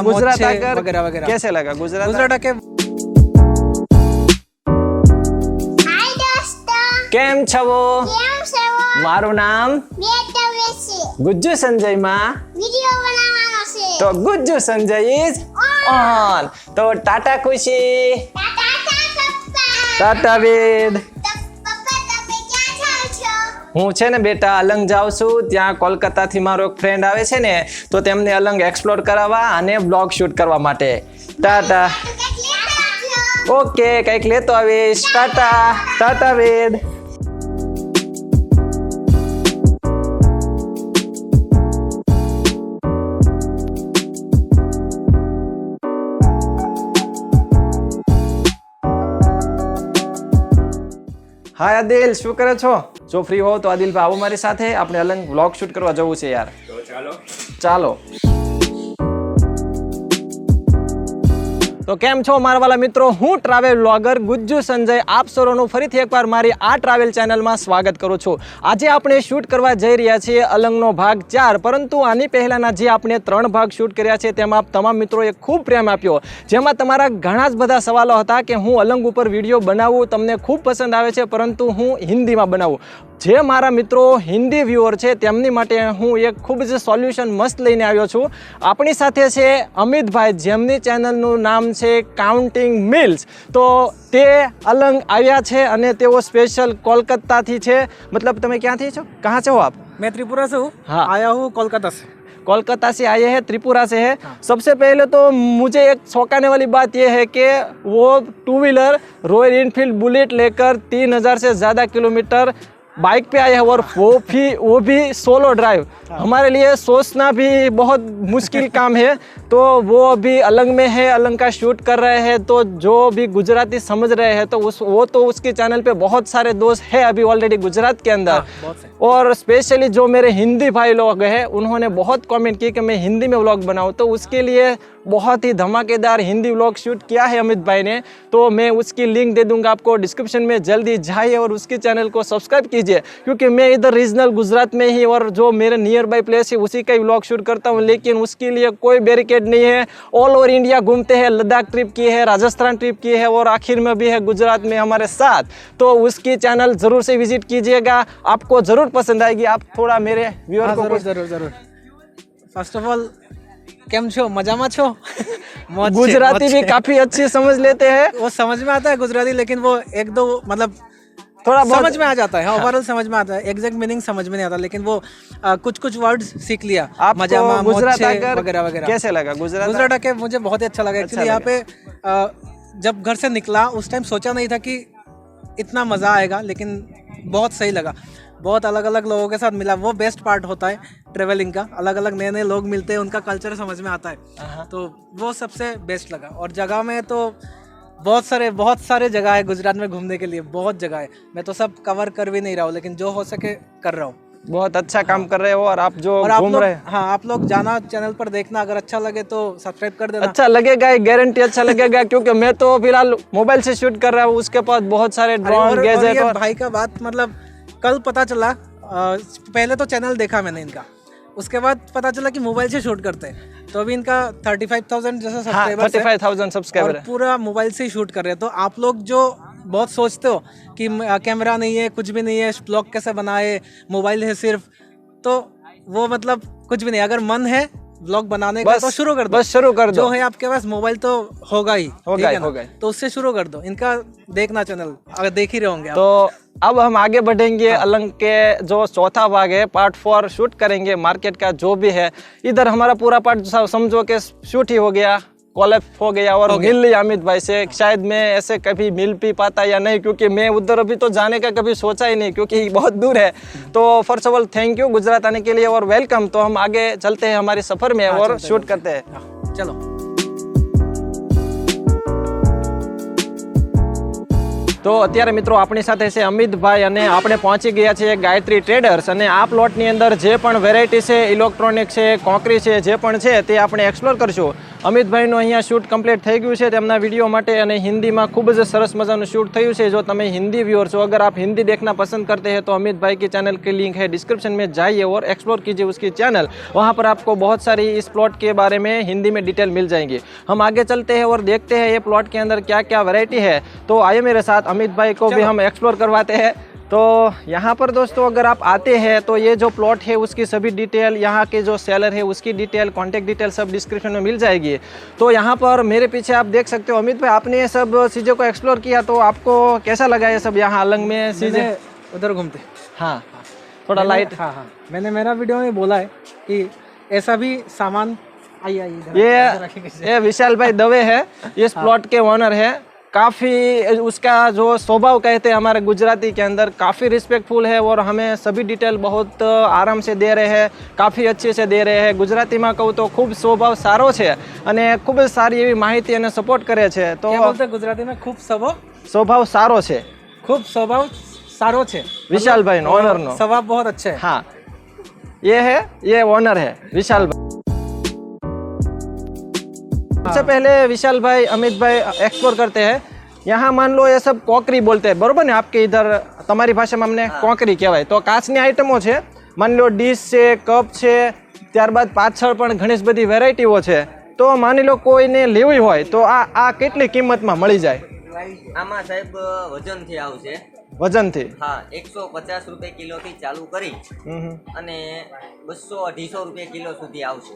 गुजरात आकर वगैरह वगैरह। कैसे लगा गुजरात गुजरात आके હાય દોસ્તો કેમ છો કેમ છો મારું નામ બેટવે છે ગુજ્જુ સંજયમાં વિડિયો બનાવવાનો છે તો ગુજ્જુ સંજય ઇઝ ઓન તો ટાટા ખુશી ટાટા વેદ પપ્પા તમે ક્યાં જાવ છો હું છે ને બેટા અલંગ જાઉં છું ત્યાં કોલકાતાથી મારો એક ફ્રેન્ડ આવે છે ને તો તેમને અલંગ એક્સપ્લોર કરાવવા અને બ્લોગ શૂટ કરવા માટે ટાટા ઓકે કંઈક લેતો આવીશ ટાટા ટાટા વેદ હાય આદિલ શું કરે છો જો ફ્રી હો તો આદિલ ભાઈ આવો મારી સાથે આપણે અલંગ વ્લોગ શૂટ કરવા જવું છે યાર તો ચાલો તો કેમ છો મારા વાલા મિત્રો હું ટ્રાવેલ વ્લોગર ગુજ્જુ સંજય આપ સૌનું ફરીથી એકવાર મારી આ ટ્રાવેલ ચેનલમાં સ્વાગત કરું છું આજે આપણે શૂટ કરવા જઈ રહ્યા છીએ અલંગનો ભાગ 4 પરંતુ આની પહેલાના જે આપણે 3 ભાગ શૂટ કર્યા છે તેમાં તમામ મિત્રોએ ખૂબ પ્રેમ આપ્યો જેમાં તમારા ઘણા જ બધા સવાલો હતા કે હું અલંગ ઉપર વિડીયો બનાવું તમને ખૂબ પસંદ આવે છે પરંતુ હું હિન્દીમાં બનાવું જે મારા મિત્રો હિન્દી વ્યુઅર છે તેમની માટે હું એક ખૂબ જ સોલ્યુશન મસ્ત લઈને આવ્યો છું આપણી સાથે છે અમિતભાઈ જેમની ચેનલનું નામ છે કાઉન્ટિંગ મિલ્સ તો તે અલંગ આવ્યા છે અને તેઓ સ્પેશિयल કોલકાતાથી છે मतलब તમે ક્યાંથી છો कहाँ से हो आप मैं त्रिपुरा से हूँ। हाँ। आया हूँ कोलकाता से। कोलकाता से आए हैं त्रिपुरा से है सबसे पहले तो मुझे एक चौंकाने वाली बात यह है कि वो 2 व्हीलर रॉयल इनफील्ड बुलेट लेकर 3000 से ज़्यादा किलोमीटर बाइक पे आए हैं और वो भी सोलो ड्राइव हमारे लिए सोचना भी बहुत मुश्किल काम है तो वो अभी अलंग में है अलंग का शूट कर रहे हैं तो जो भी गुजराती समझ रहे हैं तो वो तो उसके चैनल पे बहुत सारे दोस्त हैं अभी ऑलरेडी गुजरात के अंदर और स्पेशली जो मेरे हिंदी भाई लोग हैं उन्होंने बहुत कमेंट किए कि मैं हिंदी में व्लॉग बनाऊँ तो उसके लिए बहुत ही धमाकेदार हिंदी व्लॉग शूट किया है अमित भाई ने तो मैं उसकी लिंक दे दूंगा आपको डिस्क्रिप्शन में जल्दी जाइए और उसके चैनल को सब्सक्राइब कीजिए क्योंकि मैं इधर रीजनल गुजरात में ही और जो मेरे नियर बाई प्लेस है उसी का ही व्लॉग शूट करता हूँ लेकिन उसके लिए कोई बैरिकेड नहीं है ऑल ओवर इंडिया घूमते हैं लद्दाख ट्रिप की है राजस्थान ट्रिप की है और आखिर में भी है गुजरात में हमारे साथ तो उसकी चैनल ज़रूर से विजिट कीजिएगा आपको ज़रूर पसंद आएगी आप थोड़ा मेरे व्यूअर को जरूर जरूर जरूर फर्स्ट ऑफ ऑल केम छो मजा में छो गुजराती भी काफी अच्छी समझ लेते हैं वो समझ में आता है गुजराती लेकिन वो एक दो मतलब थोड़ा बहुत समझ में आ जाता है ओवरऑल समझ में आता है एग्जैक्ट मीनिंग समझ में नहीं आता लेकिन वो कुछ कुछ वर्ड्स सीख लिया मजा में गुजरात मोचे आकर वगैरह वगैरह कैसे लगा गुजरात आके मुझे बहुत ही अच्छा लगा एक्चुअली यहाँ पे जब घर से निकला उस टाइम सोचा नहीं था कि इतना मज़ा आएगा लेकिन बहुत सही लगा बहुत अलग अलग लोगों के साथ मिला वो बेस्ट पार्ट होता है ट्रेवलिंग का अलग अलग नए नए लोग मिलते हैं उनका कल्चर समझ में आता है तो वो सबसे बेस्ट लगा और जगह में तो बहुत सारे जगह है गुजरात में घूमने के लिए बहुत जगह है मैं तो सब कवर कर भी नहीं रहा हूँ लेकिन जो हो सके कर रहा हूँ बहुत अच्छा काम कर रहे हो और आप जो और आप घूम लोग रहे हैं हाँ आप लोग जाना चैनल पर देखना अगर अच्छा लगे तो सब्सक्राइब कर देना अच्छा लगेगा गारंटी अच्छा लगेगा क्योंकि मैं तो फिलहाल मोबाइल से शूट कर रहा हूँ उसके पास बहुत सारे ड्रोन गैजेट ये भाई का बात मतलब कल पता चला पहले तो चैनल देखा मैंने इनका उसके बाद पता चला कि मोबाइल से शूट करते हैं तो अभी इनका 35,000 जैसा सब्सक्राइबर 35,000 सब्सक्राइबर और पूरा मोबाइल से ही शूट कर रहे हैं तो आप लोग जो बहुत सोचते हो कि कैमरा नहीं है कुछ भी नहीं है ब्लॉग कैसे बनाए मोबाइल है सिर्फ तो वो मतलब कुछ भी नहीं अगर मन है ब्लॉग बनाने का तो शुरू कर दो बस शुरू कर दो जो है आपके पास मोबाइल तो होगा ही होगा तो उससे शुरू कर दो इनका देखना चैनल अगर देख ही रहे होंगे तो अब हम आगे बढ़ेंगे अलंग के जो चौथा भाग है पार्ट 4 शूट करेंगे मार्केट का जो भी है इधर हमारा पूरा पार्ट समझो कि शूट ही हो गया कॉलेप हो गया और मिल लिया अमित भाई से शायद मैं ऐसे कभी मिल भी पाता या नहीं क्योंकि मैं उधर अभी तो जाने का कभी सोचा ही नहीं क्योंकि बहुत दूर है तो first of all thank you Gujarat आने के लिए और वेलकम तो हम आगे चलते हैं हमारे सफर में और शूट करते हैं चलो તો અત્યારે મિત્રો આપણી સાથે છે અમિતભાઈ અને આપણે પહોંચી ગયા છીએ ગાયત્રી ટ્રેડર્સ અને આ પ્લોટની અંદર જે પણ વેરાયટી છે ઇલેક્ટ્રોનિક છે કોંકરી છે જે પણ છે તે આપણે એક્સપ્લોર કરશું. અમિતભાઈનું અહીંયા શૂટ કમ્પ્લીટ થઈ ગયું છે તેમના વિડીયો માટે અને હિન્દીમાં ખૂબ જ સરસ મજાનું શૂટ થયું છે. જો તમે हिंदी व्यूअर हो, अगर आप हिंदी देखना पसंद करते हैं तो अमित भाई की चैनल की लिंक है डिस्क्रिप्शन में, जाइए और एक्सप्लोर कीजिए उसकी चैनल. वहाँ पर आपको बहुत सारी इस प्लॉट के बारे में हिंदी में डिटेल मिल जाएंगी. हम आगे चलते हैं और देखते हैं ये प्लॉट के अंदर क्या क्या वैरायटी है. तो आइए मेरे साथ, अमित भाई को भी हम एक्सप्लोर करवाते हैं. तो यहाँ पर दोस्तों अगर आप आते हैं तो ये जो प्लॉट है उसकी सभी डिटेल, यहाँ के जो सेलर है उसकी डिटेल, कॉन्टेक्ट डिटेल सब डिस्क्रिप्शन में मिल जाएगी. तो यहाँ पर मेरे पीछे आप देख सकते हो अमित भाई, आपने ये सब चीज़ों को एक्सप्लोर किया तो आपको कैसा लगा ये सब यहाँ अलंग में चीज़ें? उधर घूमते. हाँ, थोड़ा लाइट. हाँ हाँ, मैंने मेरा वीडियो में बोला है कि ऐसा भी सामान. आइए आइए. ये विशाल भाई दवे है, इस प्लॉट के ओनर है. काफ़ी उसका जो स्वभाव कहते हैं हमारे गुजराती के अंदर, काफ़ी रिस्पेक्टफुल है और हमें सभी डिटेल बहुत आराम से दे रहे हैं, काफ़ी अच्छे से दे रहे हैं. ગુજરાતીમાં કહું તો ખૂબ સ્વભાવ સારો છે અને ખૂબ જ સારી એવી માહિતી અને સપોર્ટ કરે છે. તો क्या बोलते हैं गुजराती में? खूब સ્વભાવ સારો છે खूब स्वभाव सारो छे વિશાલભાઈનો, ઓનરનો. स्वभाव बहुत अच्छा है. हाँ, ये है, ये ओनर है विशाल भाई. सबसे पहले विशाल भाई, अमित भाई एक्सप्लोर करते हैं. यहाँ मान लो ये सब कोकरी बोलते हैं बरोबर ने, आपके इधर તમારી ભાષામાં અમને કોકરી કહેવાય. તો કાચની આઈટમો છે, માની લો ડીશ છે, કપ છે, ત્યારબાદ પાછળ પણ ઘણી બધી વેરાયટીઓ છે. તો માની લો કોઈને લેવી હોય તો આ કેટલી કિંમતમાં મળી જાય? આમાં સાહેબ વજનથી આવશે. વજનથી? હા, 150 રૂપિયા કિલોથી ચાલુ કરી અને 200-250 રૂપિયા કિલો સુધી આવશે.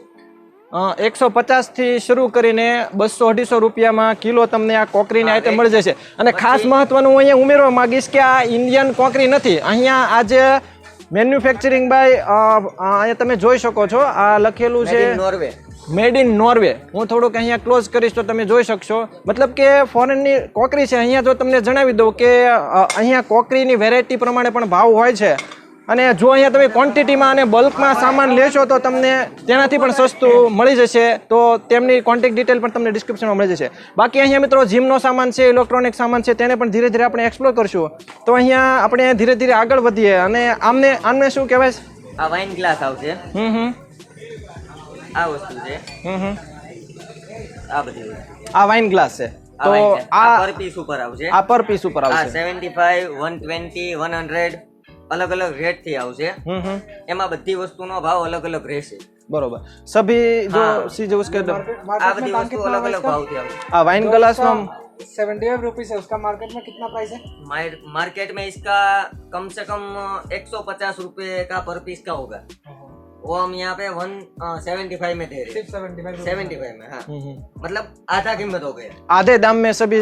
150 થી શરૂ કરીને 200-250 રૂપિયામાં કિલો તમને આ કોકરીની આઈટમ મળી જશે. અને ખાસ મહત્વનું હું અહીંયા ઉમેરવા માંગીશ કે આ ઇન્ડિયન કોકરી નથી. અહીંયા આજે મેન્યુફેક્ચરિંગ બાય અહીંયા તમે જોઈ શકો છો, આ લખેલું છે નોર્વે, મેડ ઇન નોર્વે. હું થોડુંક અહીંયા ક્લોઝ કરીશ તો તમે જોઈ શકશો. મતલબ કે ફોરેનની કોકરી છે. અહીંયા જો તમને જણાવી દઉં કે અહીંયા કોકરીની વેરાયટી પ્રમાણે પણ ભાવ હોય છે. અને જો અહીંયા તમે ક્વોન્ટિટીમાં અને બલ્કમાં સામાન લેશો તો તમને તેનાથી પણ સસ્તું મળી જશે. તો તેમની કોન્ટેક્ટ ડિટેલ પણ તમને ડિસ્ક્રિપ્શનમાં મળી જશે. બાકી અહીંયા મિત્રો જીમનો સામાન છે, ઇલેક્ટ્રોનિક સામાન છે, તેને પણ ધીરે ધીરે આપણે એક્સપ્લોર કરશું. તો અહીંયા આપણે ધીરે ધીરે આગળ વધીએ. અને આમને શું કહેવાય? આ વાઇન ગ્લાસ આવશે. આ વસ્તુ છે. આ બધી વસ્તુ આ વાઇન ગ્લાસ છે. તો આ પર પીસ ઉપર આવશે. આ પર પીસ ઉપર આ આવશે. 75, 120, 100 અલગ અલગ રેટ થી આવશે. એમાં બધી વસ્તુનો ભાવ અલગ અલગ રહેશે. बरोबर. सभी जो चीजें उसके આ બધી વસ્તુ અલગ અલગ ભાવથી આવશે. આ वाइन ग्लास में 75 रुपीज है, उसका मार्केट में कितना प्राइस है? मार्केट में इसका कम से कम 150 रुपए का पर पीस का होगा. वो हम यहाँ पे 175 में दे रहे हैं. 75 में. हाँ, मतलब आधा कीमत हो गया. आधे दाम में सभी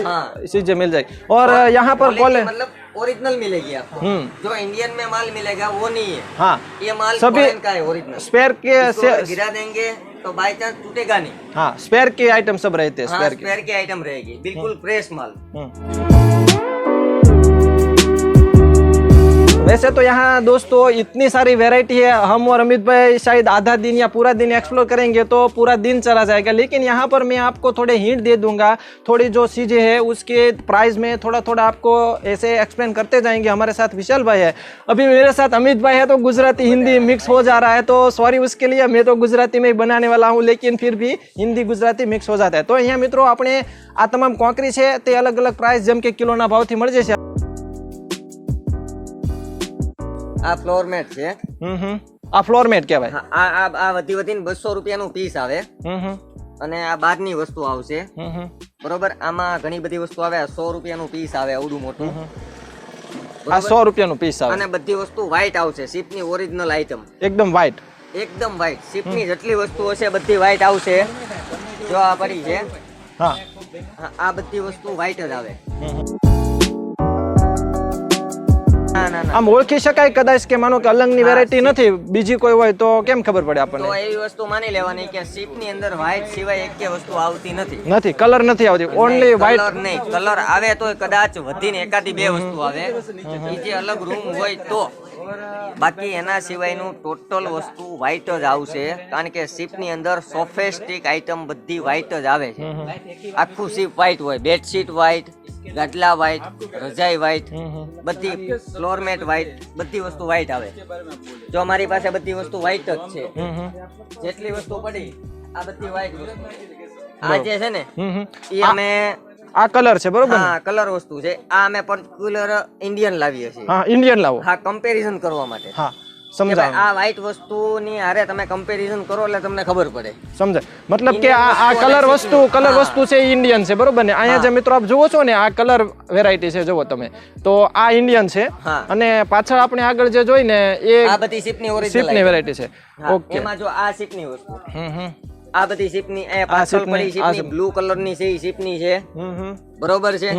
चीजें मिल जाएगी. और यहाँ पर मतलब ओरिजिनल मिलेगी आपको. जो इंडियन में माल मिलेगा वो नहीं है. हाँ, ये माल सभी फॉरेन का है, ओरिजिनल. स्पेयर के गिरा देंगे तो बाई चांस टूटेगा नहीं. हाँ, स्पेयर की आइटम सब रहते हैं. हाँ, स्पेयर की आइटम रहेगी, बिल्कुल फ्रेश माल. वैसे तो यहाँ दोस्तों इतनी सारी वैरायटी है, हम और अमित भाई शायद आधा दिन या पूरा दिन एक्सप्लोर करेंगे तो पूरा दिन चला जाएगा. लेकिन यहाँ पर मैं आपको थोड़े हिंट दे दूंगा. थोड़ी जो चीज़ें हैं उसके प्राइस में थोड़ा थोड़ा आपको ऐसे एक्सप्लेन करते जाएंगे. हमारे साथ विशाल भाई है, अभी मेरे साथ अमित भाई है, तो गुजराती हिंदी मिक्स हो जा रहा है. तो सॉरी उसके लिए. मैं तो गुजराती में ही बनाने वाला हूँ, लेकिन फिर भी हिंदी गुजराती मिक्स हो जाता है. तो यहाँ मित्रों આપણે આ તમામ કોંકરી છે તે અલગ અલગ પ્રાઇસ જેમ કે કિલોના ભાવથી મળી જશે. આ ફ્લોર મેટ છે. આ ફ્લોર મેટ કહેવાય. આ વધીને 200 રૂપિયાનું પીસ આવે. અને આ બહારની વસ્તુ આવશે. બરોબર. આમાં ઘણી બધી વસ્તુ આવે. 100 રૂપિયાનું પીસ આવે આવડું મોટું. આ 100 રૂપિયાનું પીસ આવે. અને બધી વસ્તુ વ્હાઈટ આવશે. શિપની ઓરિજિનલ આઈટમ. એકદમ વ્હાઈટ. એકદમ વ્હાઈટ. શિપની જેટલી વસ્તુ હશે બધી વ્હાઈટ આવશે. જો આ પડી છે. હા, આ બધી વસ્તુ વ્હાઈટ જ આવે. આમ ઓળખી શકાય કદાચ કે માનો કે અલંગની વેરાયટી નથી, બીજી કોઈ હોય તો કેમ ખબર પડે આપણને? તો એવી વસ્તુ માની લેવાની કે શિપની અંદર વ્હાઈટ સિવાય એક વસ્તુ આવતી નથી. નથી, કલર નથી આવતી, ઓન્લી વ્હાઈટ. કલર નહીં, કલર આવે તો કદાચ વધીને એકાદી બે વસ્તુ આવે, એ જે અલગ રૂમ હોય તો. બાકી એના સિવાયનું ટોટલ વસ્તુ વ્હાઈટ જ આવશે. કારણ કે શિપની અંદર સોફેસ્ટિક આઈટમ બધી વ્હાઈટ જ આવે છે. આખું શિપ વ્હાઈટ હોય, બેડશીટ વ્હાઈટ, ગાટલા વ્હાઈટ, રજાઈ વ્હાઈટ, બધી ફ્લોર મેટ વ્હાઈટ, બધી વસ્તુ વ્હાઈટ આવે. જો અમારી પાસે બધી વસ્તુ વ્હાઈટ જ છે. જેટલી વસ્તુ પડી આ બધી વ્હાઈટ વસ્તુ. આ જે છે ને એ અમે આ કલર છે બરોબર ને? હા કલર વસ્તુ છે. આ અમે પર્ટિક્યુલર ઇન્ડિયન લાવીએ છીએ. હા ઇન્ડિયન લાવો. હા કમ્પેરિઝન કરવા માટે. હા કે સમજાય. ભાઈ આ વ્હાઈટ વસ્તુની હારે તમે કમ્પેરિઝન કરો એટલે તમને ખબર પડે. સમજાય. મતલબ કે આ કલર વસ્તુ છે એ ઇન્ડિયન છે બરોબર ને? અહીંયા જે મિત્રો આપ જુઓ છો ને આ કલર વેરાયટી છે જુઓ તમે તો આ ઇન્ડિયન છે. હા. અને પાછળ આપણે આગળ જે જોઈ ને એ આ બધી શીપની ઓરિજિનલ શીપની વેરાયટી છે. ઓકે. એમાં જો આ શીપની વસ્તુ હમ આ બધી શીપની એ પાછળ પડી શીપની બ્લુ કલરની છે એ શીપની છે. બરોબર છે.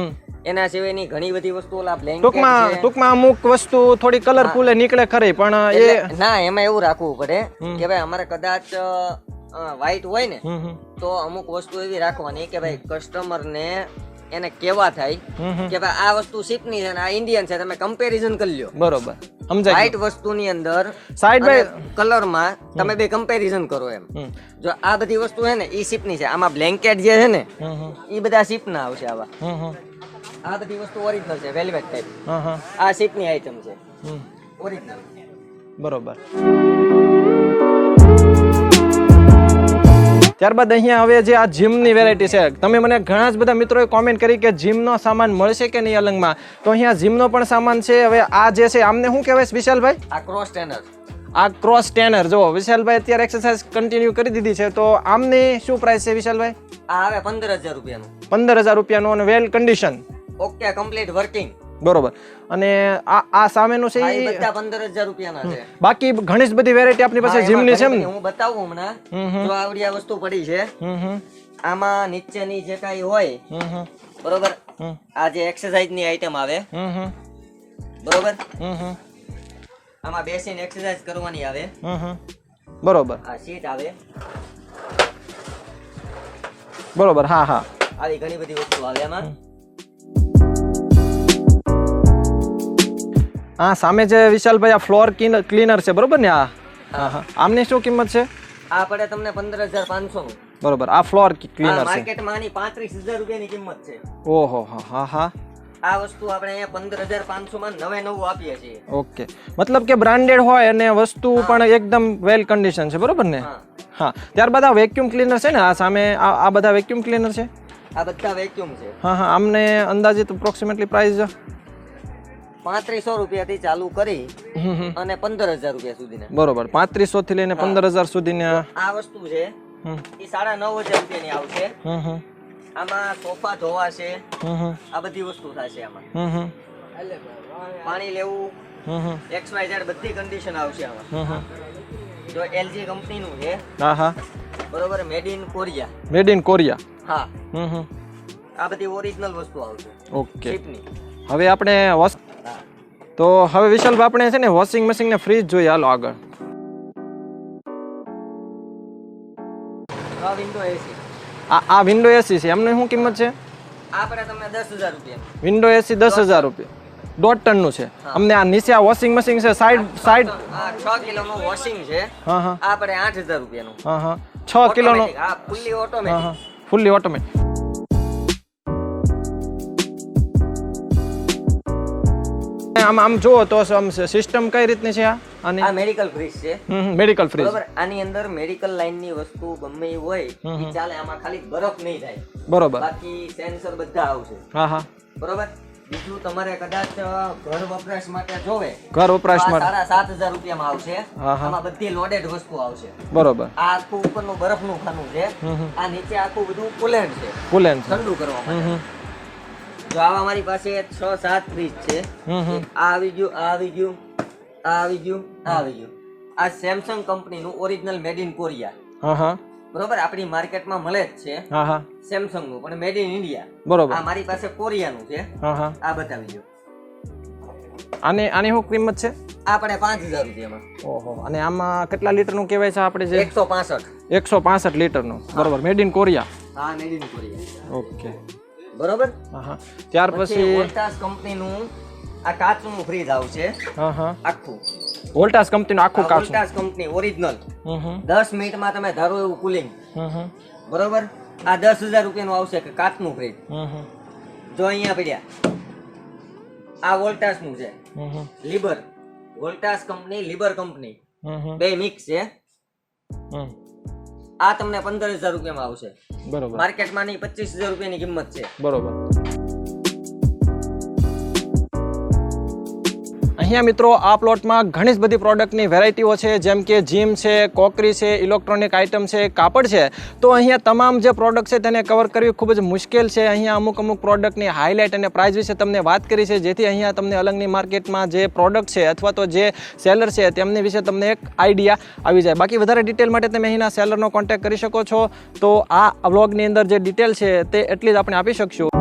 એના સિવાયની ઘણી બધી વસ્તુ ઓલા બ્લેન્કેટ છે. ટૂંકમાં અમુક વસ્તુ થોડી કલરફુલ નીકળે ખરી પણ એ એટલે ના એમાં એવું રાખવું પડે કે ભાઈ અમારે કદાચ વ્હાઈટ હોય ને તો અમુક વસ્તુ એવી રાખવાની કે ભાઈ કસ્ટમર ને એને કેવા થાય કે ભાઈ આ વસ્તુ શીપની છે ને આ ઇન્ડિયન છે તમે કમ્પેરિઝન કરી લ્યો. બરોબર સમજાય. વ્હાઈટ વસ્તુની અંદર સાઈડ બાય કલરમાં તમે બે કમ્પેરિઝન કરો એમ. જો આ બધી વસ્તુ છે ને ઈ શીપની છે. આમાં બ્લેન્કેટ જે છે ને ઈ બધા શીપના આવશે આવા. આ બધી વસ્તુ ઓરિજિનલ છે વેલ્વેટ ટાઈપ. આ શીપની આઈટમ છે ઓરિજિનલ. બરોબર. ત્યારબાદ અહીંયા હવે જે આ જીમની વેરાયટી છે તમે મને ઘણા જ બધા મિત્રોએ કોમેન્ટ કરી કે જીમનો સામાન મળશે કે નહીં અલંગમાં તો અહીંયા જીમનો પણ સામાન છે. હવે આ જે છે આમને શું કહેવાય વિશાલભાઈ? આ ક્રોસ ટ્રેનર. આ ક્રોસ ટ્રેનર જો વિશાલભાઈ અત્યારે એક્સરસાઇઝ કન્ટિન્યુ કરી દીધી છે તો આમની શું પ્રાઇસ છે વિશાલભાઈ? આ આવે 15,000 રૂપિયાનું. 15,000 રૂપિયાનું અને વેલ કન્ડિશન. Okay complete working. બરોબર. અને આ સામેનું છે આ ઈ બધા 15,000 રૂપિયાના છે. બાકી ઘણી જ બધી વેરાયટી આપની પાસે જીમની છે ને? હું બતાવું હમણાં. જો આવડી આ વસ્તુ પડી છે આમાં નીચેની જે કાઈ હોય બરોબર આ જે એક્સરસાઇઝ ની આઈટમ આવે બરોબર આમાં બેસીને એક્સરસાઇઝ કરવાની આવે. બરોબર. આ સીટ આવે. બરોબર. હા હા આવી ઘણી બધી વસ્તુ આવે આમાં. હા સામે જે વિશાલભાઈ આ ફ્લોર ક્લીનર છે બરોબર ને? આ હા હા આમની શું કિંમત છે? આ પડે તમને 15,500 નું. બરોબર. આ ફ્લોર ક્લીનર છે. માર્કેટમાં આની 35,000 રૂપિયાની કિંમત છે. ઓહો હા હા. આ વસ્તુ આપણે અહીંયા 15,500 માં નવે નવું આપીએ છીએ. ઓકે. મતલબ કે બ્રાન્ડેડ હોય અને વસ્તુ પણ એકદમ વેલ કન્ડિશન છે બરોબર ને? હા. ત્યારબાદ આ વેક્યુમ ક્લીનર છે ને? આ સામે આ બધા વેક્યુમ ક્લીનર છે? આ બધા વેક્યુમ છે. હા હા આમને અંદાજિત એપ્રોક્સિમેટલી પ્રાઇસ 3500 રૂપિયાથી ચાલુ કરી અને 15,000 રૂપિયા સુધીના. બરોબર. 3500 થી લઈને 15,000 સુધીના આ વસ્તુ છે એ 9,500 રૂપિયાની આવશે. આમાં સોફા ધોવા છે આ બધી વસ્તુ થશે આમાં. પાણી લેવું XYZ બધી કન્ડિશન આવશે આમાં. જો LG કંપનીનું છે. હા હા બરોબર. Made in Korea. Made in Korea. હા આ બધી ઓરિજિનલ વસ્તુ આવશે. ઓકે. શીપની. હવે આપણે તો હવે વિશાલભાઈ આપણે છે ને વોશિંગ મશીન ને ફ્રીજ જોઈએ. હાલો આગળ. આ વિન્ડો એસી. આ વિન્ડો એસી છે એમની શું કિંમત છે? આ પડે તમને 10,000 રૂપિયા. વિન્ડો એસી 10,000 રૂપિયા. 1.5 ટનનું છે. અમને આ નીચે આ વોશિંગ મશીન છે સાઈડ આ 6 કિલોનું વોશિંગ છે. હા હા આ પડે 8,000 રૂપિયાનું. હા હા 6 કિલોનો. આ ફુલ્લી ઓટોમેટિક. Fully automatic. આમ જુઓ તો સિસ્ટમ કઈ રીતની છે આની? આ મેડિકલ ફ્રીજ છે. Medical fridge. બરોબર. આની અંદર મેડિકલ લાઈન ની વસ્તુ ગમે એ હોય ઈ ચાલે. આમાં ખાલી બરફ નહીં થાય. બરોબર. બાકી સેન્સર બધા આવશે. હા હા બરોબર. બીજું તમારે કદાચ ઘર વપરાશ માટે જોવે ઘર વપરાશ માટે 7,500 રૂપિયામાં આવશે. આમાં બધી લોડેડ વસ્તુ આવશે. બરોબર. આ આખું ઉપરનું બરફનું ખાનું છે. આ નીચે આખું બધું કુલેન્ટ છે. કુલેન્ટ ઠંડુ કરવા માટે. જો આવા મારી પાસે 6-7 ફ્રીજ છે. આ આવી ગયું, આ આવી ગયું, આ આવી ગયું, આ આવી ગયું. આ સેમસંગ કંપનીનું ઓરિજિનલ મેડ ઇન કોરિયા. હા હા બરોબર. આપણી માર્કેટમાં મળે જ છે હા હા સેમસંગ નું પણ મેડ ઇન ઇન્ડિયા. બરોબર. આ મારી પાસે કોરિયાનું છે. હા હા આ બતાવી દો. આની શું કિંમત છે? આ પડે 5,000 રૂપિયામાં. ઓહો. અને આમાં કેટલા લીટરનું કહેવાય છે આપણે જે? 165. 165 લીટરનું. બરોબર. Made in Korea. હા મેડ ઇન કોરિયા. ઓકે. બરોબર. હા હા. ત્યાર પછી વોલ્ટાસ કંપનીનું આ કાચનું ફ્રીજ આવશે. હા હા આખું વોલ્ટાસ કંપનીનું આખું કાચું. Voltas company original. 10 મિનિટમાં તમે ધારો એવું કુલિંગ. બરોબર. આ 10,000 રૂપિયાનું આવશે કે કાચનું ફ્રીજ. જો અહીંયા પડ્યા આ વોલ્ટાસ નું છે Libre Voltas company Libre company બે મિક્સ છે આ તમને 15,000 રૂપિયામાં આવશે બરોબર માર્કેટમાં ની 25,000 રૂપિયાની કિંમત છે બરોબર અહીંયા મિત્રો આ પ્લોટમાં ઘણી જ બધી પ્રોડક્ટની વેરાયટીઓ છે જેમ કે જીમ છે કોકરી છે ઇલેક્ટ્રોનિક આઇટમ છે કાપડ છે તો અહીંયા તમામ જે પ્રોડક્ટ છે તેને કવર કરવી ખૂબ જ મુશ્કેલ છે અહીંયા અમુક પ્રોડક્ટની હાઇલાઇટ અને પ્રાઇસ વિશે તમને વાત કરી છે જેથી અહીંયા તમને અલંગની માર્કેટમાં જે પ્રોડક્ટ છે અથવા તો જે સેલર છે તેમની વિશે તમને એક આઈડિયા આવી જાય બાકી વધારે ડિટેલ માટે તમે અહીંના સેલરનો કોન્ટેક્ટ કરી શકો છો તો આ વ્લોગની અંદર જે ડિટેલ છે તે એટલી જ આપણે આપી શકશું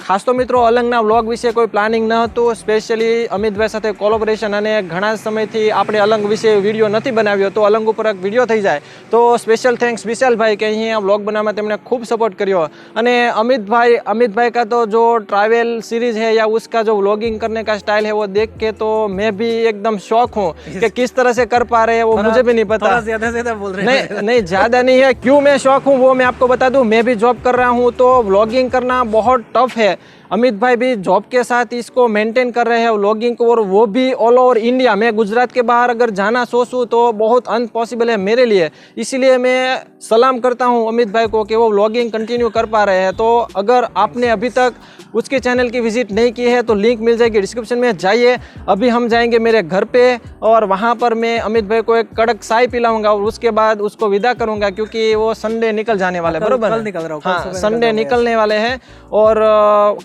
ખાસ તો મિત્રો અલંગના વ્લોગ વિશે કોઈ પ્લાનિંગ ન હતું સ્પેશિયલી અમિતભાઈ સાથે કોલોબરેશન અને ઘણા સમયથી આપણે અલંગ વિશે વિડીયો નથી બનાવ્યો તો અલંગ ઉપર એક વિડીયો થઈ જાય તો સ્પેશિयल થેન્ક્સ વિશાલભાઈ કે અહીંયા વ્લોગ બનાવવામાં તેમણે खूब सपोर्ट करियो અને अमित भाई का तो जो ट्रैवल सीरीज है या उसका जो व्लॉगिंग करने का स्टाइल है वो देख के तो मैं भी एकदम शौक हूँ कि किस तरह से कर पा रहे हैं वो मुझे भी नहीं पता ज्यादा बोल रहे हैं नहीं ज़्यादा नहीं है क्यों मैं शौक हूँ वो मैं आपको बता दूँ मैं भी जॉब कर रहा हूँ तो व्लॉगिंग करना बहुत टफ है अमित भाई भी जॉब के साथ इसको मेंटेन कर रहे हैं व्लॉगिंग को और वो भी ऑल ओवर इंडिया मैं गुजरात के बाहर अगर जाना सोचूं तो बहुत अनपॉसिबल है मेरे लिए इसीलिए मैं सलाम करता हूं अमित भाई को कि वो व्लॉगिंग कंटिन्यू कर पा रहे हैं तो अगर आपने अभी तक उसके चैनल की विजिट नहीं की है तो लिंक मिल जाएगी डिस्क्रिप्शन में जाइए अभी हम जाएंगे मेरे घर पे और वहाँ पर मैं अमित भाई को एक कड़क चाय पिलाऊंगा और उसके बाद उसको विदा करूंगा क्योंकि वो संडे निकल जाने वाले बरोबर कल निकल रहा हूँ हाँ संडे निकलने वाले हैं और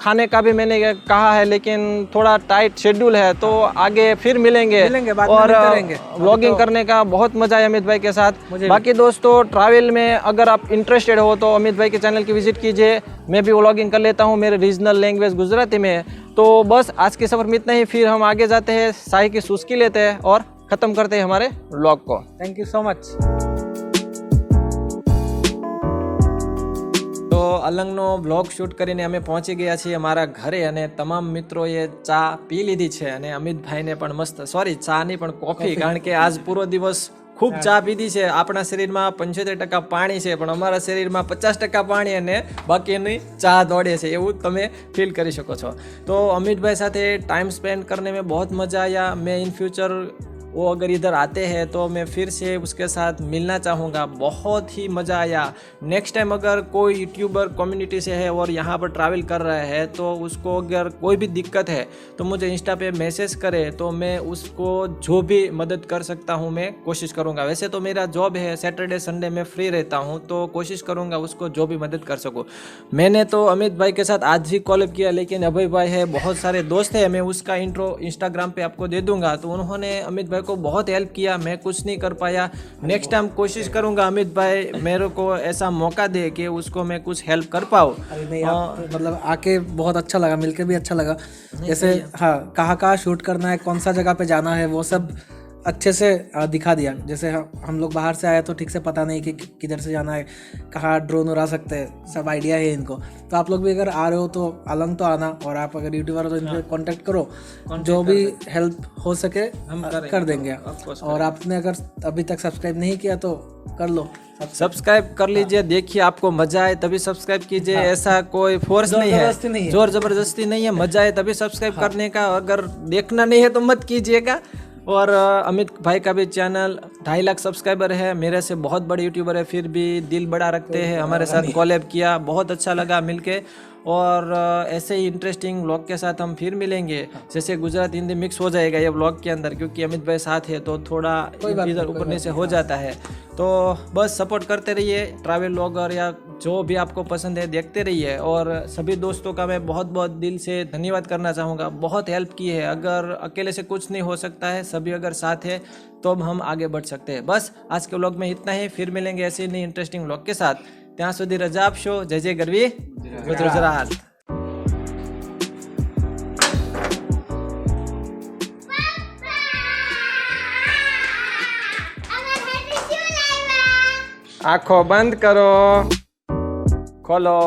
खाने का भी मैंने कहा है लेकिन थोड़ा टाइट शेड्यूल है तो आगे फिर मिलेंगे बाद में और मिलते रहेंगे। व्लॉगिंग करने का बहुत मजा है अमित भाई के साथ बाकी दोस्तों ट्रैवल में अगर आप इंटरेस्टेड हो तो अमित भाई के चैनल की विजिट कीजिए मैं भी व्लॉगिंग कर लेता हूँ मेरे रीजनल लैंग्वेज गुजराती में तो बस आज के सफ़र में इतना ही फिर हम आगे जाते हैं चाय की सुस्की लेते हैं और ख़त्म करते हैं हमारे व्लॉग को थैंक यू सो मच તો અલંગનો બ્લોગ શૂટ કરીને અમે પહોંચી ગયા છીએ અમારા ઘરે અને તમામ મિત્રોએ ચા પી લીધી છે અને અમિતભાઈને પણ મસ્ત સોરી ચા નહીં પણ કોફી કારણ કે આજ પૂરો દિવસ ખૂબ ચા પીધી છે આપણા શરીરમાં 75% પાણી છે પણ અમારા શરીરમાં 50% પાણી અને બાકીની ચા દોડે છે એવું તમે ફીલ કરી શકો છો તો અમિતભાઈ સાથે ટાઈમ સ્પેન્ડ करने में बहुत मज़ा आया मैं इन फ्यूचर वो अगर इधर आते हैं तो मैं फिर से उसके साथ मिलना चाहूँगा बहुत ही मज़ा आया नेक्स्ट टाइम अगर कोई यूट्यूबर कम्युनिटी से है और यहाँ पर ट्रैवल कर रहा है तो उसको अगर कोई भी दिक्कत है तो मुझे इंस्टा पे मैसेज करे तो मैं उसको जो भी मदद कर सकता हूँ मैं कोशिश करूँगा वैसे तो मेरा जॉब है सैटरडे संडे में फ्री रहता हूँ तो कोशिश करूँगा उसको जो भी मदद कर सकूँ मैंने तो अमित भाई के साथ आज ही कॉलेब किया लेकिन अभय भाई है बहुत सारे दोस्त हैं मैं उसका इंट्रो इंस्टाग्राम पे आपको दे दूँगा तो उन्होंने अमित भाई को बहुत हेल्प किया मैं कुछ नहीं कर पाया नेक्स्ट टाइम कोशिश करूंगा अमित भाई मेरे को ऐसा मौका दे कि उसको मैं कुछ हेल्प कर पाऊँ नहीं आप मतलब आके बहुत अच्छा लगा मिलके भी अच्छा लगा जैसे हाँ कहाँ शूट करना है कौन सा जगह पे जाना है वो सब अच्छे से दिखा दिया जैसे हम लोग बाहर से आए तो ठीक से पता नहीं कि किधर से जाना है कहाँ ड्रोन उड़ा सकते हैं सब आइडिया है इनको तो आप लोग भी अगर आ रहे हो तो अलंग तो आना और आप अगर यूट्यूबर हो तो इनसे कांटेक्ट करो जो भी हेल्प हो सके हम कर देंगे और आपने अगर अभी तक सब्सक्राइब नहीं किया तो कर लो सब्सक्राइब कर लीजिए देखिए आपको मजा आए तभी सब्सक्राइब कीजिए ऐसा कोई फोर्स नहीं है जोर जबरदस्ती नहीं है मजा आए तभी सब्सक्राइब करने का अगर देखना नहीं है तो मत कीजिएगा और अमित भाई का भी चैनल 2.5 लाख सब्सक्राइबर है मेरे से बहुत बड़े यूट्यूबर है फिर भी दिल बड़ा रखते हैं हमारे साथ कॉलेब किया बहुत अच्छा लगा मिलके और ऐसे ही इंटरेस्टिंग व्लॉग के साथ हम फिर मिलेंगे जैसे गुजरात हिंदी मिक्स हो जाएगा ये व्लॉग के अंदर क्योंकि अमित भाई साथ है तो थोड़ा इधर ऊपर नीचे हो जाता है तो बस सपोर्ट करते रहिए ट्रैवल व्लॉगर या जो भी आपको पसंद है देखते रहिए और सभी दोस्तों का मैं बहुत बहुत दिल से धन्यवाद करना चाहूँगा बहुत हेल्प की है अगर अकेले से कुछ नहीं हो सकता है सभी अगर साथ है तो हम आगे बढ़ सकते हैं बस आज के व्लॉग में इतना ही फिर मिलेंगे ऐसे ही इंटरेस्टिंग व्लॉग के साथ ત્યાં સુધી રજા આપશો જય જય ગરવી ગુજરાત આંખો બંધ કરો ખોલો